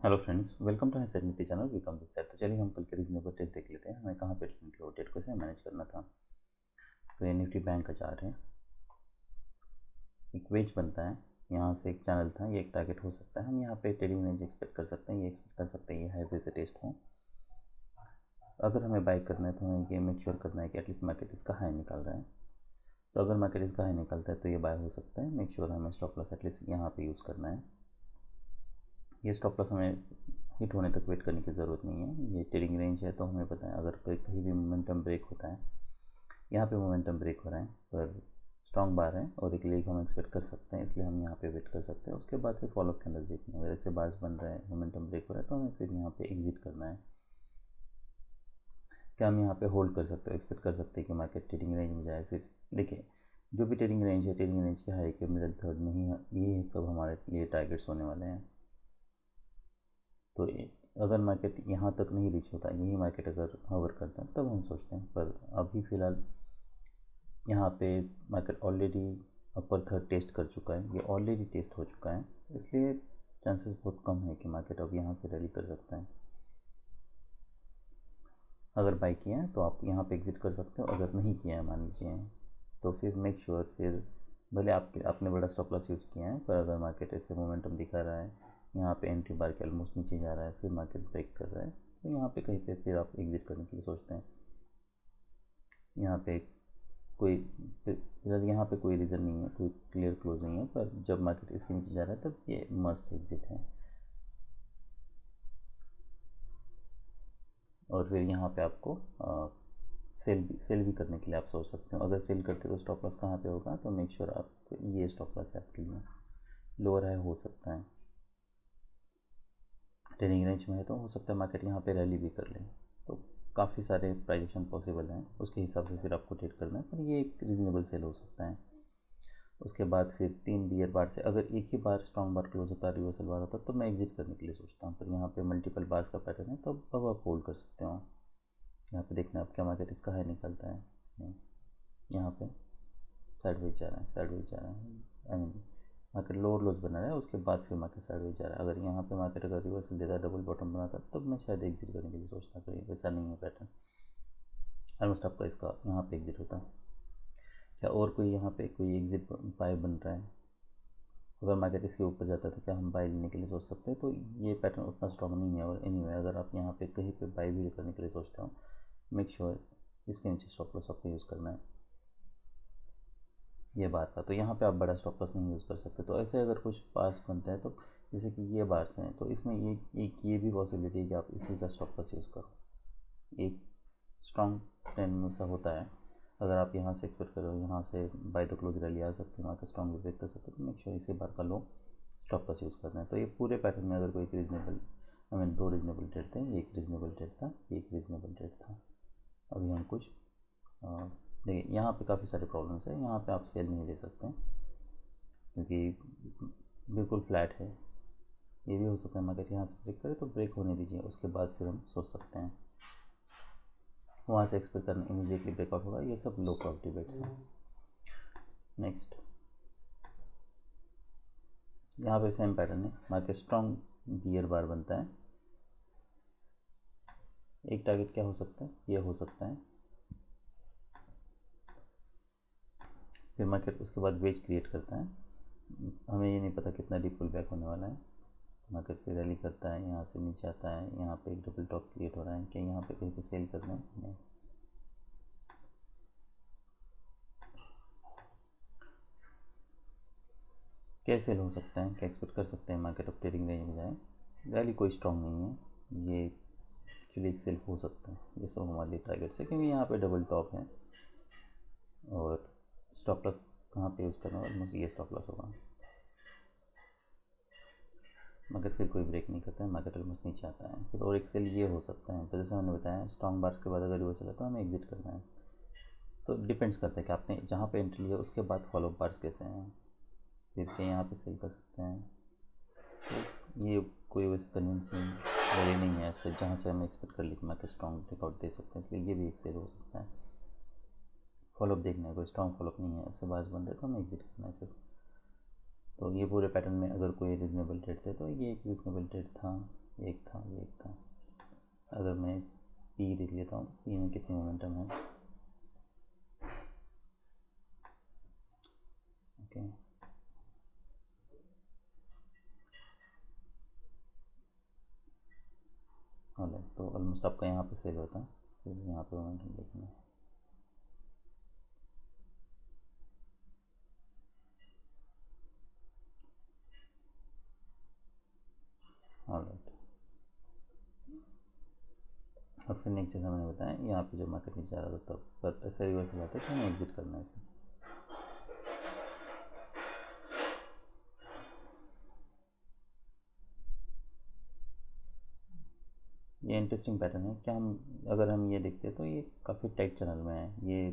Hello friends, welcome to set Nifty channel. Welcome this set. तो चलिए हम कल के रीजनेबल टेस्ट देख लेते हैं, हमें कहाँ पे लेनी थी और डेट कैसे मैनेज करना था। तो ये निफ्टी बैंक का चार्ट है, एक वेज बनता है, यहाँ से एक चैनल था, ये एक टारगेट हो सकता है। हम यहाँ पे ट्रेडिंग रेंज एक्सपेक्ट कर सकते हैं, ये एक्सपेक्ट कर सकते हैं ये हाई से टेस्ट हो। अगर हमें बाई करना है तो हमें ये मेक श्योर करना है कि एटलीस्ट मार्केट इसका हाई निकाल रहा है। तो अगर मार्केट इसका हाई निकलता है तो ये बाय हो सकता है। मेक श्योर हमें स्टॉप लॉस एटलीस्ट यहाँ पे यूज़ करना है। ये स्टॉप लॉस हमें हिट होने तक वेट करने की ज़रूरत नहीं है, ये ट्रेडिंग रेंज है। तो हमें पता है अगर कहीं भी मोमेंटम ब्रेक होता है, यहाँ पे मोमेंटम ब्रेक हो रहा है पर स्ट्रॉन्ग बार है और एक लेग हम एक्सपेक्ट कर सकते हैं, इसलिए हम यहाँ पे वेट कर सकते हैं। उसके बाद फिर फॉलोअप के अंदर देखना है, अगर ऐसे बार्स बन रहे हैं, मोमेंटम ब्रेक हो रहा है तो हमें फिर यहाँ पे एग्जिट करना है। क्या हम यहाँ पे होल्ड कर सकते हैं, एक्सपेक्ट कर सकते हैं कि मार्केट ट्रेडिंग रेंज में जाए। फिर देखिए, जो भी ट्रेडिंग रेंज है, ट्रेडिंग रेंज के हाई के मिडल थर्ड में ही ये सब हमारे लिए टारगेट्स होने वाले हैं। तो अगर मार्केट यहाँ तक नहीं रीच होता, यही मार्केट अगर हवर करता है तब हम सोचते हैं, पर अभी फ़िलहाल यहाँ पे मार्केट ऑलरेडी अपर थर्ड टेस्ट कर चुका है, ये ऑलरेडी टेस्ट हो चुका है, इसलिए चांसेस बहुत कम है कि मार्केट अब यहाँ से रैली कर सकता है। अगर बाई किया है तो आप यहाँ पे एग्जिट कर सकते हो, अगर नहीं किया है मान लीजिए तो फिर मेक श्योर फिर भले आपने बड़ा स्टॉप लॉस यूज़ किया है, पर अगर मार्केट ऐसे मोमेंटम दिखा रहा है, यहाँ पे एंट्री बार के ऑलमोस्ट नीचे जा रहा है, फिर मार्केट ब्रेक कर रहा है, तो यहाँ पे कहीं पे फिर आप एग्जिट करने के लिए सोचते हैं। यहाँ पे कोई फिलहाल यहाँ पे कोई रीज़न नहीं है, कोई क्लियर क्लोज नहीं है, पर जब मार्केट इसके नीचे जा रहा है तब ये मस्ट एग्जिट है। और फिर यहाँ पे आपको सेल भी करने के लिए आप सोच सकते हो। अगर सेल करते हो तो स्टॉप लॉस कहाँ पे होगा, तो मेक श्योर आप ये स्टॉप लॉस है आपके लिए, लोअर हाई हो सकता है। ट्रेडिंग रेंज में है तो हो सकता है मार्केट यहाँ पे रैली भी कर ले, तो काफ़ी सारे प्राइजेशन पॉसिबल हैं, उसके हिसाब से फिर आपको ट्रेड करना है, पर ये एक रीज़नेबल सेल हो सकता है। उसके बाद फिर 3 बियर बार से अगर एक ही बार स्ट्रॉन्ग बार क्लोज होता है, रिवर्सल बार होता है, तो मैं एग्जिट करने के लिए सोचता हूँ। पर यहाँ पे मल्टीपल बार्स का पैटर्न है तो अब आप होल्ड कर सकते हो। यहाँ पे देखना आप क्या मार्केट इसका हाई निकलता है। नहीं, यहाँ पे साइडवेज जा रहा है, साइडवेज जा रहा है, आई मीन मार्केट लोअर लोज बना रहा है, उसके बाद फिर मार्केट साइडवेज जा रहा है। अगर यहाँ पे मार्केट अगर रिवर्सल देता है, डबल बॉटम बनाता है, तब मैं शायद एग्जिट करने के लिए सोचता, कहीं वैसा नहीं है पैटर्न। ऑलमोस्ट आपका इसका यहाँ पे एग्जिट होता है। क्या और कोई यहाँ पे कोई एग्जिट बाय बन रहा है, अगर मार्केट इसके ऊपर जाता है तो क्या हम बाई लेने के लिए सोच सकते हैं। तो ये पैटर्न उतना स्ट्रॉन्ग नहीं है। और एनीवे अगर आप यहाँ पे कहीं पे बाई भी करने के लिए सोचते हो, मेक श्योर इसके नीचे स्टॉप लॉस आपको यूज़ करना है, ये बार का। तो यहाँ पे आप बड़ा स्टॉप लॉस नहीं यूज़ कर सकते। तो ऐसे अगर कुछ पार्स बनते हैं, तो जैसे कि ये बार्स हैं, तो इसमें ये भी पॉसिबिलिटी है कि आप इसी का स्टॉप लॉस यूज़ करो। एक स्ट्रॉन्ग ट्रेंड में ऐसा होता है, अगर आप यहाँ से एक्सपेक्ट करो यहाँ से बाय द क्लोज रैली आ सकते हैं, वहाँ का स्ट्रॉन्ग ब्रेक कर सकते हैं, तो मेक श्योर इसी बार का लो स्टॉप लॉस यूज़ करना है। तो ये पूरे पैटर्न में अगर कोई एक reasonable, I mean 2 reasonable trade थे, एक रीजनेबल ट्रेड था, एक रीजनेबल ट्रेड था। अभी हम कुछ देखिए, यहाँ पे काफ़ी सारे प्रॉब्लम्स है, यहाँ पे आप सेल नहीं ले सकते हैं क्योंकि बिल्कुल फ्लैट है। ये भी हो सकता है मार्केट यहाँ से ब्रेक करे, तो ब्रेक होने दीजिए, उसके बाद फिर हम सोच सकते हैं। वहाँ से एक्सपेक्ट करना इमीडिएटली ब्रेकआउट होगा, ये सब लो प्रॉपर्टी बेट्स हैं। नेक्स्ट, यहाँ पे सेम पैटर्न है, मार्केट स्ट्रॉन्ग बियर बार बनता है। एक टारगेट क्या हो सकता है, ये हो सकता है। फिर मार्केट उसके बाद वेज क्रिएट करता है, हमें ये नहीं पता कितना डीप पुल बैक होने वाला है। मार्केट फिर रैली करता है, यहाँ से नीचे आता है, यहाँ पे एक डबल टॉप क्रिएट हो रहा है, क्या यहाँ पे कहीं पे सेल करना है, नहीं। क्या सेल हो सकता है, क्या एक्सपेक्ट कर सकते हैं मार्केट अब ट्रेडिंग रेंज में जाए। रैली कोई स्ट्रॉन्ग नहीं है, ये एक्चुअली एक सेल हो सकता है, ये सब हमारे लिए टारगेट्स है, क्योंकि यहाँ पे डबल टॉप है और स्टॉप लॉस कहाँ पे यूज़ करना है, ऑलमोस्ट ये स्टॉप लॉस होगा। मगर फिर कोई ब्रेक नहीं करता है, मार्केट ऑलमोस्ट नीचे आता है। फिर और एक सेल ये हो सकता है, तो जैसे मैंने बताया स्ट्रॉन्ग बार्स के बाद अगर रिवर्सल है तो हमें एग्जिट करना है। तो डिपेंड्स करता है कि आपने जहाँ पे एंट्री लिया उसके बाद फॉलो बार्स कैसे हैं, फिर के यहाँ पे सेल कर सकते हैं। तो ये कोई वैसे कन्विंसिंग वेरी नहीं है ऐसे जहाँ से हम एक्सपेक्ट कर ली कि मार्केट स्ट्रॉन्ग ब्रेकआउट दे सकते हैं, इसलिए ये भी एक सेल हो सकता है। फॉलोअप देखना है, कोई स्ट्रॉन्ग फॉलोअप नहीं है, ऐसे बार्स बन रहे तो हमें एग्जिट करना है। फिर तो ये पूरे पैटर्न में अगर कोई रीज़नेबल ट्रेड थे तो ये एक रीज़नेबल ट्रेड था, एक था, ये एक था। अगर मैं पी देख लेता हूँ, पी में कितनी मोमेंटम है। ओके, तो ऑलमोस्ट आपका यहाँ पे सेल होता है। फिर यहाँ पे मोमेंटम देखना है। ऑलराइट, और फिर नेक्स्ट जैसा मैंने बताया, यहाँ पे जब मार्केट नीचे आ रहा था तब, पर ऐसा रिवर्स हो जाता है तो हमें एग्जिट करना है। फिर ये इंटरेस्टिंग पैटर्न है। क्या हम अगर हम ये देखते हैं तो ये काफ़ी टाइट चैनल में है। ये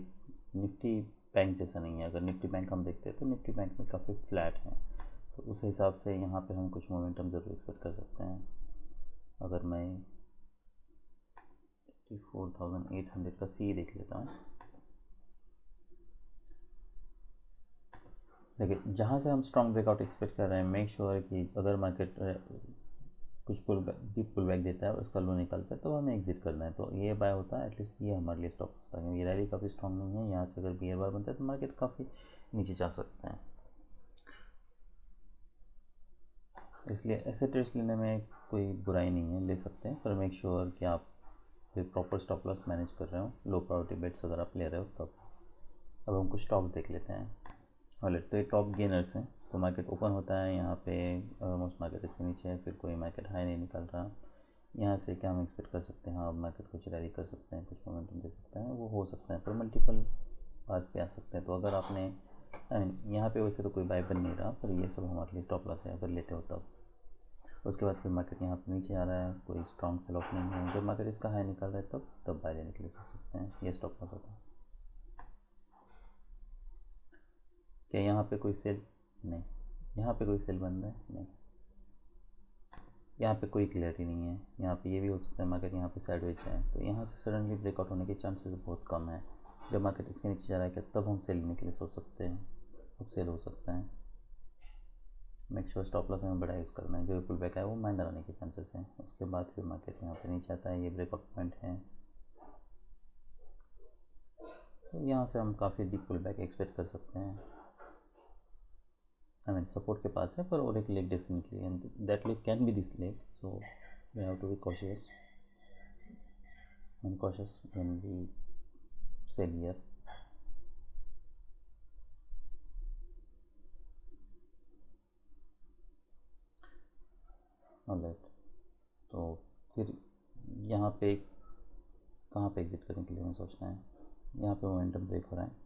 निफ्टी बैंक जैसा नहीं है। अगर निफ्टी बैंक हम देखते हैं तो निफ्टी बैंक में काफ़ी फ्लैट है, तो उस हिसाब से यहाँ पे हम कुछ मोमेंटम ज़रूर एक्सपेक्ट कर सकते हैं। अगर मैं 84,800 का सी देख लेता हूँ, देखिए जहाँ से हम स्ट्रॉन्ग ब्रेकआउट एक्सपेक्ट कर रहे हैं, मेक श्योर कि अगर मार्केट कुछ pull back, deep pull back देता है और उसका लो निकलता है तो हमें एग्जिट करना है। तो ये बाय होता है, एटलीस्ट ये हमारे लिए स्टॉप होता है। ये रैली काफ़ी स्ट्रॉन्ग नहीं है, यहाँ से अगर बियर बार बनता है तो मार्केट काफ़ी नीचे जा सकता है। इसलिए ऐसे ट्रेड्स लेने में कोई बुराई नहीं है, ले सकते हैं, पर मेक श्योर कि आप फिर प्रॉपर स्टॉप लॉस मैनेज कर रहे हो। लो प्रायोरिटी बेट्स अगर आप ले रहे हो तब। अब हम कुछ स्टॉक्स देख लेते हैं। तो ये टॉप गेनर्स हैं। तो मार्केट ओपन होता है यहाँ पे, ऑलमोस्ट मार्केट इसके नीचे है, फिर कोई मार्केट हाई नहीं निकल रहा। यहाँ से क्या हम एक्सपेक्ट कर सकते हैं? हाँ, मार्केट कुछ रैली कर सकते हैं, कुछ मोमेंटम दे सकता है, वो हो सकता है, पर मल्टीपल बार्स पे आ सकते हैं। तो अगर आपने यहाँ पे वैसे तो कोई बाय बन नहीं रहा, पर ये सब हमारे लिए स्टॉप लॉस है अगर लेते हो तब। उसके बाद फिर मार्केट यहाँ पे नीचे आ रहा है, कोई स्ट्रॉन्ग सेल ऑफ नहीं है, जब मार्केट इसका हाई निकल रहा है तब बाय लेने के लिए सोच सकते हैं। ये स्टॉप लॉस होता है। क्या यहाँ पे कोई सेल? नहीं। यहाँ पे कोई सेल बन रहा है? नहीं। यहाँ पे कोई क्लियरिटी नहीं है। यहाँ पे ये भी हो सकता है मार्केट यहाँ पे साइडवेज जाए, तो यहाँ से सडनली ब्रेकआउट होने के चांसेस बहुत कम है। जब मार्केट इसके नीचे जा रहा है क्या, तब हम सेल लेने के लिए सोच सकते हैं, तब सेल हो सकता है। मेक श्योर स्टॉप लॉस हमें बड़ा यूज़ करना है। जो पुल बैक है वो माइनर आने के चांसेस हैं। उसके बाद फिर मार्केट यहाँ पे नीचे आता है, ये ब्रेकआउट पॉइंट है, तो यहाँ से हम काफ़ी डीप पुल बैक एक्सपेक्ट कर सकते हैं। I mean, सपोर्ट के पास है, पर और एक leg definitely, and that leg can be this leg, so we have to be cautious when we sell here. Alright, तो फिर यहाँ पे कहाँ पे एग्जिट करने के लिए हमें सोचना है? यहाँ पे मोमेंटम ब्रेक हो रहा है।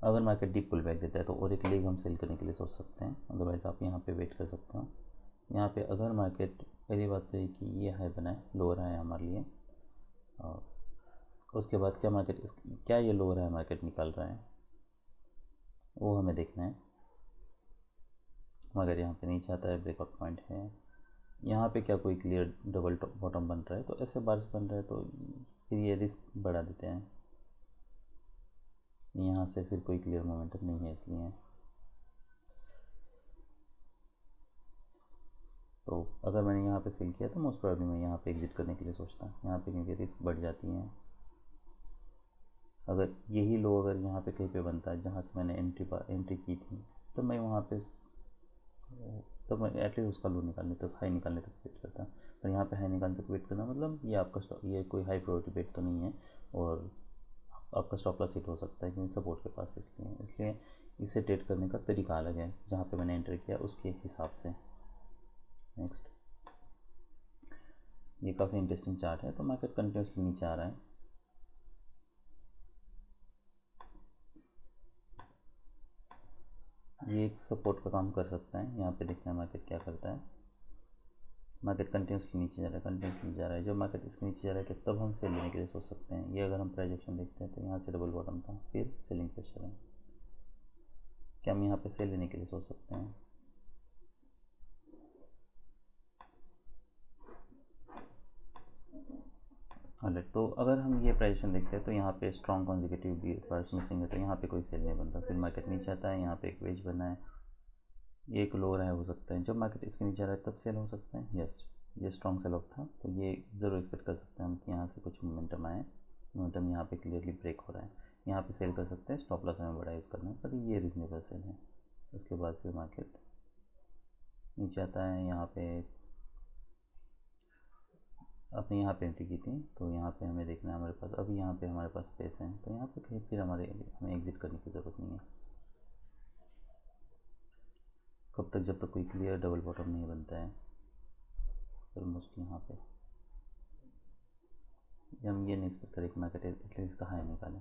अगर मार्केट डीप पुल बैक देता है तो और एक लेग हम सेल करने के लिए सोच सकते हैं, अदरवाइज़ आप यहाँ पे वेट कर सकते हो। यहाँ पे अगर मार्केट, पहली बात तो ये कि ये हाई बना है, लोअर हाई है हमारे लिए, और उसके बाद क्या मार्केट क्या ये लोअर हाई मार्केट निकल रहा है, वो हमें देखना है। मगर यहाँ पे नीचे आता है, ब्रेकआउट पॉइंट है, यहाँ पे क्या कोई क्लियर डबल बॉटम बन रहा है, तो ऐसे बार्स बन रहा है तो फिर ये रिस्क बढ़ा देते हैं। यहाँ से फिर कोई क्लियर मोमेंटम नहीं है, इसलिए तो अगर मैंने यहाँ पे सेल किया तो मोस्ट प्रॉब्लम मैं यहाँ पे एग्जिट करने के लिए सोचता हूँ, यहाँ पे क्योंकि रिस्क बढ़ जाती है। अगर यही लो अगर यहाँ पे कहीं पे बनता है जहाँ से मैंने एंट्री की थी, तो मैं वहाँ पे, तो मैं एटलीस्ट उसका लो निकालने तक, हाई निकालने तक वेट करता। पर यहाँ पे हाई निकालने तक वेट करना मतलब ये आपका स्टॉप, ये कोई हाई प्रायोरिटी बेट तो नहीं है, और आपका स्टॉप लॉस हिट हो सकता है क्योंकि सपोर्ट के पास है। इसलिए इसे ट्रेड करने का तरीका अलग है, जहाँ पे मैंने एंटर किया उसके हिसाब से। नेक्स्ट, ये काफ़ी इंटरेस्टिंग चार्ट है। तो मार्केट कंटिन्यूसली नीचे आ रहा है, ये एक सपोर्ट का काम कर सकता है। यहाँ पे देखना है मार्केट क्या करता है। मार्केट कंटिन्यूसली नीचे जा रहा है, कंटिन्यूसली जा रहा है। जब मार्केट इसके नीचे जा रहा है तब हम सेल लेने के लिए सोच सकते हैं। ये अगर हम प्राइजेक्शन देखते हैं तो यहाँ से डबल बॉटम था, फिर सेलिंग प्रेशर है, क्या हम यहाँ पे सेल लेने के लिए सोच सकते हैं? ऑलराइट, तो अगर हम ये प्राइजेक्शन देखते हैं तो यहाँ पे स्ट्रॉन्ग कॉन्जिक्यूटिव बार्स मिसिंग है, तो यहाँ पे कोई सेल नहीं बन रहा। फिर मार्केट नीचे आता है, यहाँ पे एक वेज बना है, ये एक लोअर है, हो सकता है जब मार्केट इसके नीचे आ रहा है तब सेल हो सकता है। यस, ये स्ट्रॉन्ग सेल ऑफ था, तो ये ज़रूर एक्सपेक्ट कर सकते हैं हम कि यहाँ से कुछ मोमेंटम आए। मोमेंटम यहाँ पे क्लियरली ब्रेक हो रहा है, यहाँ पे सेल कर सकते हैं, स्टॉप लॉस हमें बड़ा यूज़ करना है, पर ये रीजनेबल सेल है। उसके बाद फिर मार्केट नीचे आता है, यहाँ पे आपने यहाँ पे एंट्री की थी, तो यहाँ पे हमें देखना है हमारे पास अभी यहाँ पे हमारे पास पैसे हैं, तो यहाँ पे कहीं फिर हमें एग्ज़िट करने की ज़रूरत नहीं है। कब तक, जब तक कोई क्लियर डबल बॉटम नहीं बनता है। ऑलमोस्ट यहाँ पे हम ये नहीं एक्सपेक्ट करें कि मार्केट एटलीस्ट का हाई निकाले।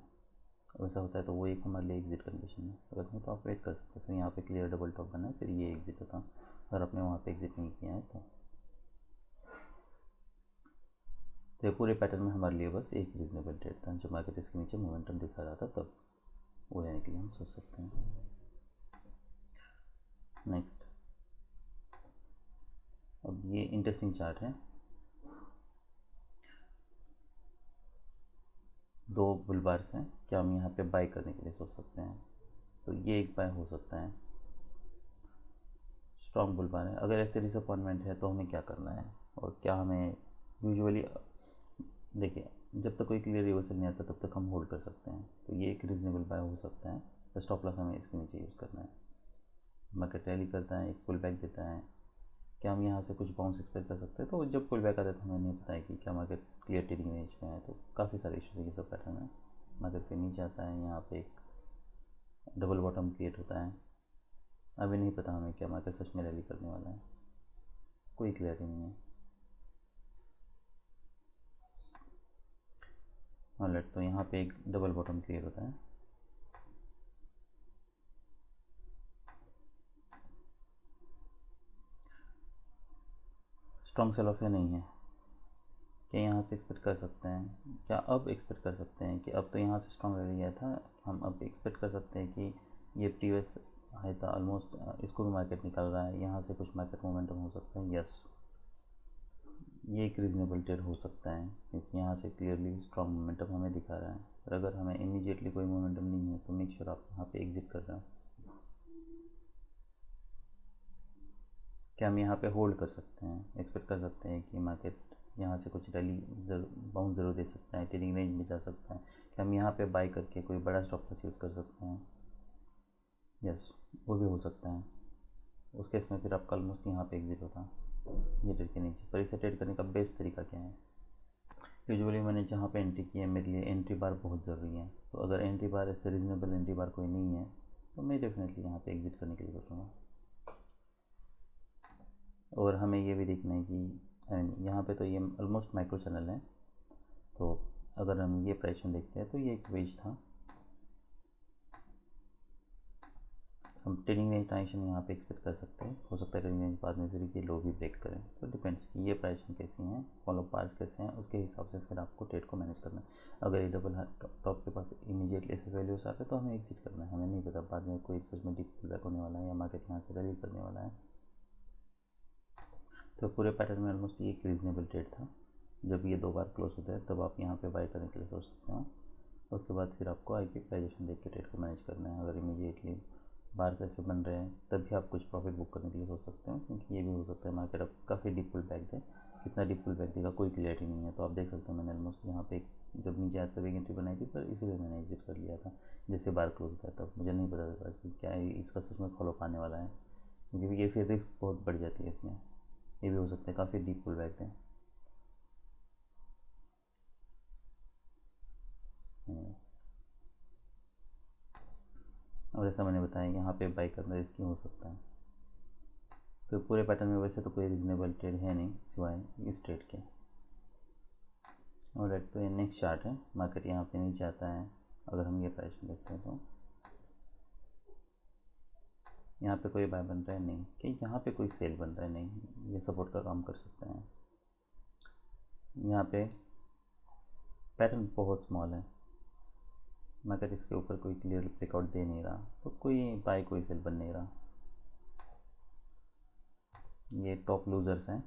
वैसा होता है तो वो एक हमारे लिए एग्जिट कंडीशन है। अगर नहीं तो आप वेट कर सकते हैं, फिर यहाँ पे क्लियर डबल टॉप बना है, फिर ये एग्जिट होता। अगर आपने वहाँ पे एग्जिट नहीं किया है तो ये पूरे पैटर्न में हमारे लिए बस एक रीजनेबल ट्रेड था, जो मार्केट इसके नीचे मोमेंटम दिखा रहा था, तब वो लेने के लिए हम सोच सकते हैं। नेक्स्ट, अब ये इंटरेस्टिंग चार्ट है, दो बुल बार्स हैं। क्या हम यहाँ पे बाय करने के लिए सोच सकते हैं? तो ये एक बाय हो सकता है, स्ट्रॉन्ग बुल बार है। अगर ऐसे डिसअपॉइंटमेंट है तो हमें क्या करना है, और क्या हमें यूजुअली, देखिए जब तक कोई क्लियर रिवर्सल नहीं आता तब तक हम होल्ड कर सकते हैं। तो ये एक रीजनेबल बाय हो सकता है, तो स्टॉप लॉस हमें इसके नीचे यूज़ करना है। मार्केट रैली करता है, एक पुल बैक देता है, क्या हम यहाँ से कुछ बाउंस एक्सपेक्ट कर सकते हैं? तो जब पुल बैक आता है तो हमें नहीं पता है कि क्या मार्केट क्लियर ट्रेडिंग रेंज में है, तो काफ़ी सारे इशूज़ ये सब पैटर्न है। मार्केट फिर नीचे आता है, यहाँ पे एक डबल बॉटम क्रिएट होता है। अभी नहीं पता हमें क्या मार्केट सच में रैली करने वाला है, कोई क्लियरिटी नहीं है। ऑलराइट, तो यहाँ पे एक डबल बॉटम क्रिएट होता है, स्ट्रॉन्ग सेल ऑफ या नहीं है? क्या यहाँ से एक्सपेक्ट कर सकते हैं, क्या अब एक्सपेक्ट कर सकते हैं कि अब तो यहाँ से स्ट्रॉन्ग रैली गया था, हम अब एक्सपेक्ट कर सकते हैं कि ये प्रीवियस हाई था ऑलमोस्ट, इसको भी मार्केट निकाल रहा है, यहाँ से कुछ मार्केट मोमेंटम हो सकता है? यस, ये एक रीजनेबल ट्रेड हो सकता है, क्योंकि यहाँ से क्लियरली स्ट्रॉन्ग मोमेंटम हमें दिखा रहा है। और अगर हमें इमीडिएटली कोई मोमेंटम नहीं है तो मेक श्योर आप यहाँ पे एग्जिट कर रहे हो। क्या हम यहाँ पे होल्ड कर सकते हैं, एक्सपेक्ट कर सकते हैं कि मार्केट यहाँ से कुछ रैली बाउंस ज़रूर दे सकता है, ट्रेडिंग रेंज में जा सकता है? क्या हम यहाँ पे बाई करके कोई बड़ा स्टॉप लॉस यूज़ कर सकते हैं? यस, वो भी हो सकता है। उस केस में फिर आपका ऑलमोस्ट यहाँ पे एग्जिट होता ये ट्रेड के नीचे। पर इसे ट्रेड करने का बेस्ट तरीका क्या है? यूजुअली मैंने जहाँ पे एंट्री की है, मेरे लिए एंट्री बार बहुत ज़रूरी है। तो अगर एंट्री बार ऐसे रीजनेबल एंट्री बार कोई नहीं है तो मैं डेफिनेटली यहाँ पे एग्जिट करने के लिए सोचूंगा। और हमें ये भी देखना है कि यहाँ पे तो ये ऑलमोस्ट माइक्रो चैनल है, तो अगर हम ये प्राइस देखते हैं तो ये एक वेज था, हम ट्रेडिंग रेंज ट्रांजेक्शन यहाँ पे एक्सपेक्ट कर सकते हैं। हो सकता है ट्रेडिंग रेंज बाद में फिर ये लो भी ब्रेक करें, तो डिपेंड्स कि ये प्राइस कैसी हैं, फॉलो पार्स कैसे हैं, उसके हिसाब से फिर आपको ट्रेड को मैनेज करना है। अगर ये डबल टॉप के पास इमीडिएटली ऐसे वैल्यूज आते हैं तो हमें एग्जिट करना है, हमें नहीं पता बाद में कोई सच में डीप पुल बैक होने वाला है या मार्केट यहाँ से रैली करने वाला है। तो पूरे पैटर्न में ऑलमोस्ट ये एक रीजनेबल ट्रेड था। जब ये दो बार क्लोज होता है तब आप यहाँ पे बाय करने के लिए सोच सकते हो। उसके बाद फिर आपको आई की प्राइजेशन देख के ट्रेड को मैनेज करना है। अगर इमीडिएटली बार्स ऐसे बन रहे हैं तब भी आप कुछ प्रॉफिट बुक करने के लिए सोच सकते हो, क्योंकि ये भी हो सकता है मार्केट अब काफ़ी डीप पुल बैक दे। कितना डीप पुल बैक देगा कोई क्लियरिटी नहीं है। तो आप देख सकते हो मैंने ऑलमोस्ट यहाँ पे जब नीचे आया तब एक एंट्री बनाई थी, पर इसीलिए मैंने एग्जिट कर लिया था। जैसे बार क्लोज था तब मुझे नहीं पता था कि क्या इसका सच में फॉलो पाने वाला है, क्योंकि ये फिर रिस्क बहुत बढ़ जाती है इसमें। ये भी हो सकता है काफ़ी डीप पुल बैक दें। और ऐसा मैंने बताया यहाँ पे बाई करना रिस्की हो सकता है। तो पूरे पैटर्न में वैसे तो कोई रीजनेबल ट्रेड है नहीं सिवाय इस ट्रेड के। और तो ये नेक्स्ट चार्ट है, मार्केट यहाँ पे नीचे आता है। अगर हम ये प्राइस देखते हैं तो यहाँ पे कोई बाय बन रहा है नहीं, कि यहाँ पे कोई सेल बन रहा है नहीं, ये सपोर्ट का काम कर सकते हैं। यहाँ पे पैटर्न बहुत स्मॉल है, मार्केट इसके ऊपर कोई क्लियर ब्रेकआउट दे नहीं रहा, तो कोई बाय कोई सेल बन नहीं रहा। ये टॉप लूजर्स हैं।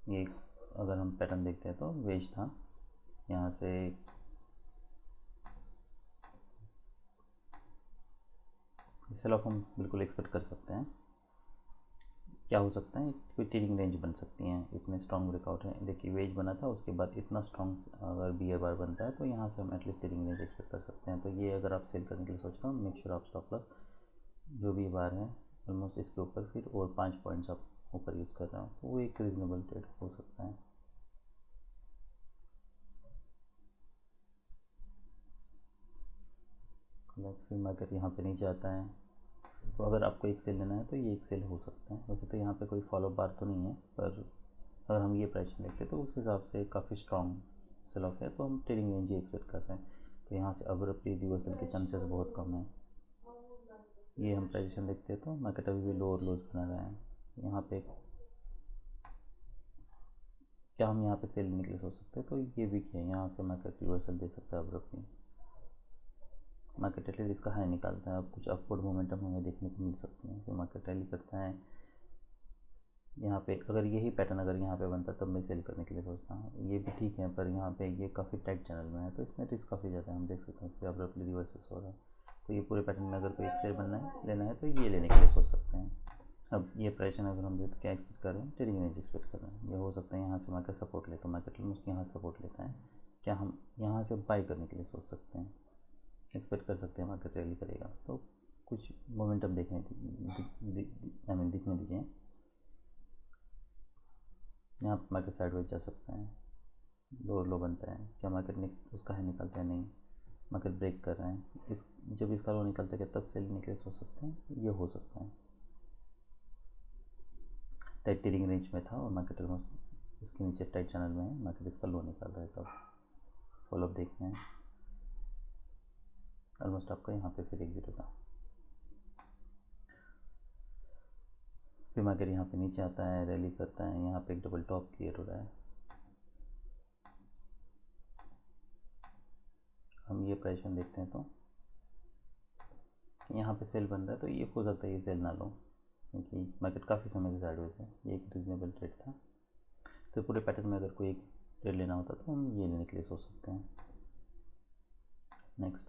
ये अगर हम पैटर्न देखते हैं तो वेज था, यहाँ से सेल ऑफ हम बिल्कुल एक्सपेक्ट कर सकते हैं। क्या हो सकता है, कोई ट्रेडिंग रेंज बन सकती हैं, इतने स्ट्रॉन्ग ब्रेकआउट है। देखिए वेज बना था, उसके बाद इतना स्ट्रॉन्ग अगर बियर बार बनता है तो यहाँ से हम एटलीस्ट ट्रेडिंग रेंज एक्सपेक्ट कर सकते हैं। तो ये अगर आप सेल करने के लिए सोच रहे हो, मेक श्योर आप स्टॉप लॉस जो भी बार है ऑलमोस्ट इसके ऊपर फिर और 5 पॉइंट्स आप ऊपर यूज़ कर रहे हो, तो वो एक रीजनेबल ट्रेड हो सकता है। फिर मार्केट यहाँ पे नीचे आता है, तो अगर आपको एक सेल लेना है तो ये एक सेल हो सकता है। वैसे तो यहाँ पे कोई फॉलो बार तो नहीं है, पर अगर हम ये प्राइस देखते हैं तो उस हिसाब से काफ़ी स्ट्रॉन्ग सेल ऑफ है, तो हम ट्रेडिंग रेंज ही एक्सपेक्ट कर रहे हैं। तो यहाँ से अब्रप्टली रिवर्सल के चांसेस बहुत कम है। ये हम प्राइजेशन देखते हैं तो मार्केट अभी भी लोअर लोज बना रहा है। यहाँ पे क्या हम यहाँ पे सेल लेने के लिए सोच सकते हैं, तो ये भी क्या है, यहाँ से मार्केट रिवर्सल दे सकता है अब्रप्टली। मार्केट एटलीस्ट इसका हाई निकालता है, अब कुछ अपवर्ड मोमेंटम हमें देखने को मिल सकती है। फिर मार्केट रैली करता है यहाँ पे। अगर यही पैटर्न अगर यहाँ पे बनता तब मैं सेल करने के लिए सोचता हूँ। ये भी ठीक है, पर यहाँ पे ये काफ़ी टाइट चैनल में है तो इसमें रिस्क काफ़ी ज़्यादा है। हम देख सकते हैं फिर अब्रप्टली रिवर्सेस हो रहा है। तो ये पूरे पैटर्न में अगर कोई एक शेयर बनना है लेना है तो ये लेने के लिए सोच सकते हैं। अब ये प्राइस अगर हम क्या एक्सपेक्ट कर रहे हैं, ट्रेडिंग रेंज एक्सपेक्ट कर रहे हैं। ये हो सकता है यहाँ से मार्केट सपोर्ट ले, तो मार्केट ऑलमोस्ट यहाँ सपोर्ट लेता है। क्या हम यहाँ से बाई करने के लिए सोच सकते हैं, एक्सपेक्ट कर सकते हैं मार्केट रैली करेगा, तो कुछ मोमेंटम दिखने दीजिए। यहाँ पर मार्केट साइडवेज जा सकता है, लोअर लो बनता है। क्या मार्केट नेक्स्ट उसका है निकलता है, नहीं मार्केट ब्रेक कर रहे हैं। इस जब इसका लो निकलता है तब सेल निकले सोच सकते हैं, ये हो सकता है। टाइट ट्रेडिंग रेंज में था और मार्केट ऑलमोस्ट इसके नीचे टाइट चैनल में है, मार्केट इसका लो निकाल रहा है, तब फॉलोअप देखते हैं। ऑलमोस्ट आपका यहाँ पे फिर एग्जिट होगा। फिर मार्केट यहाँ पे नीचे आता है, रैली करता है, यहाँ पे एक डबल टॉप क्लियर हो रहा है। हम ये प्राइस देखते हैं तो यहाँ पे सेल बन रहा है, तो ये हो सकता है ये सेल ना लो, क्योंकि मार्केट काफ़ी समय से साइडवेज है। ये एक रीजनेबल ट्रेड था। तो पूरे पैटर्न में अगर कोई एक ट्रेड लेना होता तो हम ये लेने के लिए सोच सकते हैं। नेक्स्ट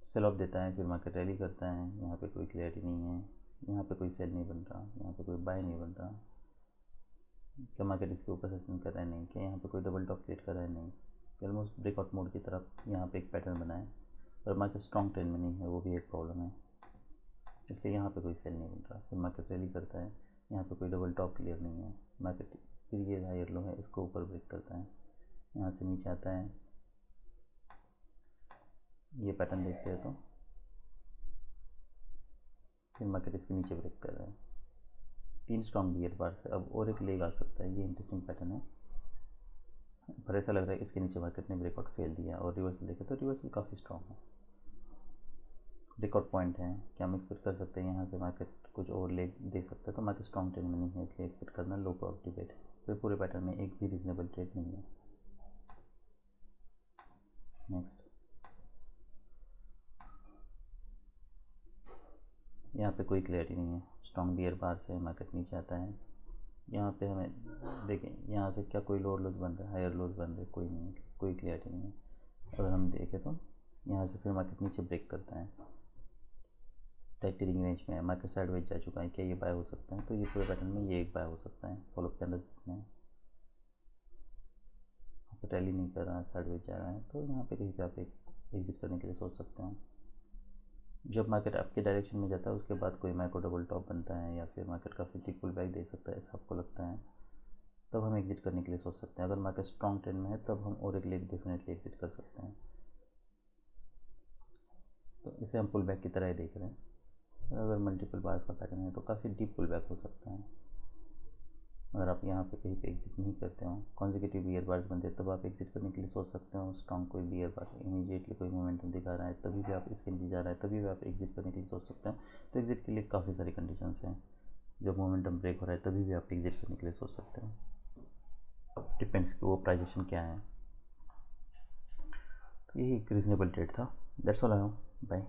सेल ऑफ देता है, फिर मार्केट रैली करता है। यहाँ पे कोई क्लियरिटी नहीं है, यहाँ पे कोई सेल नहीं बन रहा, यहाँ पे कोई बाय नहीं बन रहा। क्या मार्केट इसके ऊपर सस्टेन कर रहा है, नहीं। क्या यहाँ पे कोई डबल टॉप क्रिएट कर रहा है, नहीं। ऑलमोस्ट ब्रेकआउट मोड की तरफ यहाँ पे एक पैटर्न बना है, पर मार्केट स्ट्रॉन्ग ट्रेंड में नहीं है, वो भी एक प्रॉब्लम है, इसलिए यहाँ पे कोई सेल नहीं बन रहा। फिर मार्केट रैली करता है, यहाँ पे कोई डबल टॉप क्लियर नहीं है। मार्केट फिर ये हायर लो है, इसको ऊपर ब्रेक करता है, यहाँ से नीचे आता है। ये पैटर्न देखते हैं तो फिर मार्केट इसके नीचे ब्रेक कर रहा है, 3 स्ट्रॉन्ग बियर बार से। अब और एक लेग आ सकता है, ये इंटरेस्टिंग पैटर्न है, पर ऐसा लग रहा है इसके नीचे मार्केट ने ब्रेकआउट फेल दिया। और रिवर्सल देखें तो रिवर्सल काफ़ी स्ट्रॉन्ग है, ब्रेकआउट पॉइंट है। क्या हम एक्सपेक्ट कर सकते हैं यहाँ से मार्केट कुछ और लेग दे सकता है, तो मार्केट स्ट्रॉन्ग ट्रेंड में नहीं है, इसलिए एक्सपेक्ट करना लो प्रोबेबिलिटी बेट है। फिर पूरे पैटर्न में एक भी रीजनेबल ट्रेड नहीं है। नेक्स्ट यहाँ पे कोई क्लियरिटी नहीं है, स्ट्रॉन्ग बियर बार से मार्केट नीचे आता है। यहाँ पे हमें देखें, यहाँ से क्या कोई लोअर लोज बन रहा है, हायर लोज बन रहे, कोई नहीं है, कोई क्लियरिटी नहीं है। अगर हम देखें तो यहाँ से फिर मार्केट नीचे ब्रेक करता है, टाइट ट्रेडिंग रेंज में है, मार्केट साइडवेज जा चुका है। क्या ये बाय हो सकता है, तो ये पूरे पैटर्न में ये एक बाय हो सकता है। फॉलोअप के अंदर देखते हैं, रैली नहीं कर रहा है, साइडवेज जा रहा है, तो यहाँ पे कहीं पे आप एक एग्जिट करने के लिए सोच सकते हैं। जब मार्केट आपके डायरेक्शन में जाता है उसके बाद कोई माइक्रो डबल टॉप बनता है या फिर मार्केट काफ़ी टिक पुल बैक दे सकता है, ऐसा आपको लगता है, तब हम एग्जिट करने के लिए सोच सकते हैं। अगर मार्केट स्ट्रॉन्ग ट्रेंड में है तब हम और एक लेग डेफिनेटली एग्जिट कर सकते हैं। तो इसे हम पुल बैक की तरह ही देख रहे हैं। अगर मल्टीपल बार्स का पैटर्न है तो काफ़ी डीप पुल बैक हो सकता है। अगर आप यहाँ पे कहीं पे एग्जिट नहीं करते हो, कॉन्जिक्यूटिव बियर बार्स बनते हैं, तब आप एग्जिट करने के लिए सोच सकते हो। स्ट्रॉन्ग कोई बियर बार इमीडिएटली कोई मोमेंटम दिखा रहा है, तभी भी आप इसके नीचे जा रहा है, तभी भी आप एग्जिट करने के लिए सोच सकते हो। तो एग्जिट के लिए काफ़ी सारी कंडीशंस हैं। जब मोमेंटम ब्रेक हो रहा है तभी भी आप एग्जिट करने के लिए सोच सकते हो, डिपेंड्स कि वो प्राइजेशन क्या है। तो यही एक रीजनेबल ट्रेड था। That's all. I bye.